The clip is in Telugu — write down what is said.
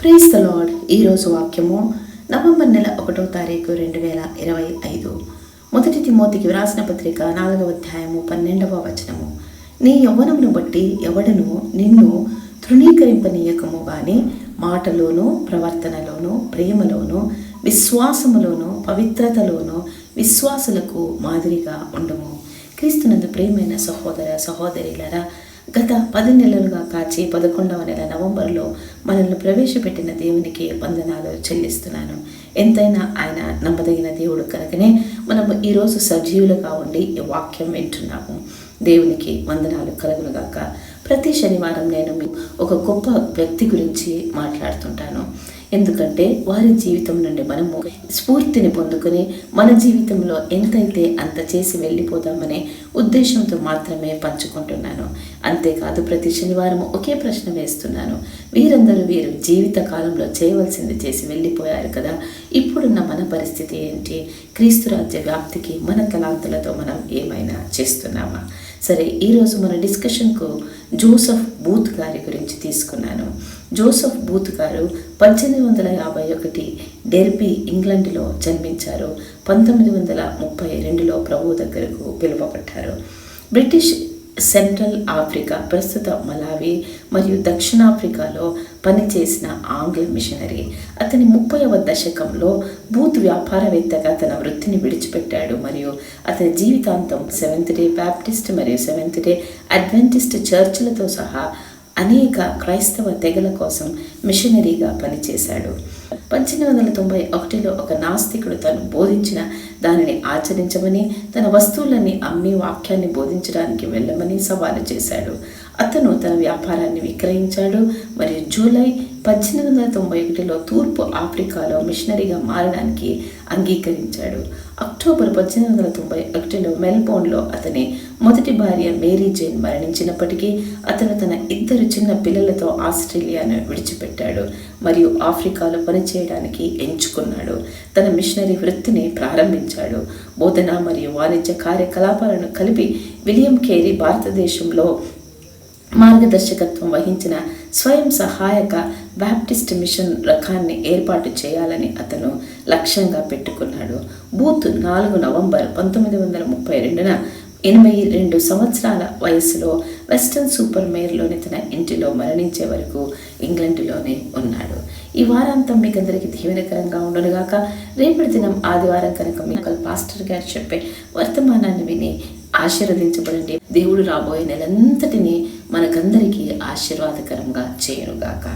Praise the lord. ఈరోజు వాక్యము నవంబర్ నెల 1వ తారీఖు 2025. మొదటి తిమోతికి వ్రాసిన పత్రిక 4వ అధ్యాయము 12వ వచనము. నీ యవ్వనమును బట్టి ఎవడను నిన్ను తృణీకరింపనీయకము గాని మాటలోను ప్రవర్తనలోను ప్రేమలోను విశ్వాసములోను పవిత్రతలోను విశ్వాసులకు మాదిరిగా ఉండము. క్రీస్తునందు ప్రియమైన సహోదర సహోదరులారా, గత 10 నెలలుగా కాచి 11వ నెల నవంబర్లో మనల్ని ప్రవేశపెట్టిన దేవునికి వందనాలు చెల్లిస్తున్నాను. ఎంతైనా ఆయన నమ్మదగిన దేవుడు కనుకనే మనము ఈరోజు సజీవులుగా ఉండి ఈ వాక్యం వింటున్నాము. దేవునికి వందనాలు కలుగునుగాక. ప్రతి శనివారం నేను ఒక గొప్ప వ్యక్తి గురించి మాట్లాడుతుంటాను. ఎందుకంటే వారి జీవితం నుండి మనము స్ఫూర్తిని పొందుకొని మన జీవితంలో ఎంతైతే అంత చేసి వెళ్ళిపోదామనే ఉద్దేశంతో మాత్రమే పంచుకుంటున్నాను. అంతేకాదు ప్రతి శనివారం ఒకే ప్రశ్న వేస్తున్నాను. వీరందరూ వీరు జీవిత కాలంలో చేయవలసింది చేసి వెళ్ళిపోయారు కదా, ఇప్పుడున్న మన పరిస్థితి ఏంటి? క్రీస్తు రాజ్య వ్యాప్తికి మన తలాంతులతో మనం ఏమైనా చేస్తున్నామా? సరే, ఈరోజు మన డిస్కషన్కు జోసెఫ్ బూత్ గారి గురించి తీసుకున్నాను. జోసెఫ్ బూత్ గారు 1851 డెర్బీ ఇంగ్లాండ్లో జన్మించారు. 1932లో ప్రభు దగ్గరకు పిలువబడ్డారు. బ్రిటిష్ సెంట్రల్ ఆఫ్రికా, ప్రస్తుత మలావి మరియు దక్షిణాఫ్రికాలో పనిచేసిన ఆంగ్ల మిషనరీ. అతని 30వ దశకంలో బూత్ వ్యాపారవేత్తగా తన వృత్తిని విడిచిపెట్టాడు మరియు అతని జీవితాంతం సెవెంత్ డే బ్యాప్టిస్ట్ మరియు సెవెంత్ డే అడ్వెంటిస్ట్ చర్చిలతో సహా అనేక క్రైస్తవ తెగల కోసం మిషనరీగా పనిచేశాడు. 1891లో ఒక నాస్తికుడు తను బోధించిన దానిని ఆచరించమని, తన వస్తువులని అమ్మి వాక్యాన్ని బోధించడానికి వెళ్ళమని సవాలు చేశాడు. అతను తన వ్యాపారాన్ని విక్రయించాడు మరియు జూలై 1891లో తూర్పు ఆఫ్రికాలో మిషనరీగా మారడానికి అంగీకరించాడు. అక్టోబర్ 1891లో మెల్బోర్న్లో అతని మొదటి భార్య మేరీ జేన్ మరణించినప్పటికీ అతను తన 2 చిన్న పిల్లలతో ఆస్ట్రేలియాను విడిచిపెట్టాడు మరియు ఆఫ్రికాలో పనిచేయడానికి ఎంచుకున్నాడు. తన మిషనరీ వృత్తిని ప్రారంభించాడు. బోధన మరియు వాణిజ్య కార్యకలాపాలను కలిపి విలియం కేరీ భారతదేశంలో మార్గదర్శకత్వం వహించిన స్వయం సహాయక బ్యాప్టిస్ట్ మిషన్ రకాన్ని ఏర్పాటు చేయాలని అతను లక్ష్యంగా పెట్టుకున్నాడు. బూత్ 4 నవంబర్ 1932న 82 సంవత్సరాల వయసులో వెస్టర్న్ సూపర్ మేర్లోని తన ఇంటిలో మరణించే వరకు ఇంగ్లాండ్లోనే ఉన్నాడు. ఈ వారాంతం మీకు అందరికీ దీవెనకరంగా ఉండనుగాక. రేపటి దినం ఆదివారం కనుక మీకు పాస్టర్ గారు చెప్పే వర్తమానాన్ని విని ఆశీర్వదించబడండి. దేవుడు రాబోయే నెలంతటినీ మనకందరికీ ఆశీర్వాదకరంగా చేయనుగాక.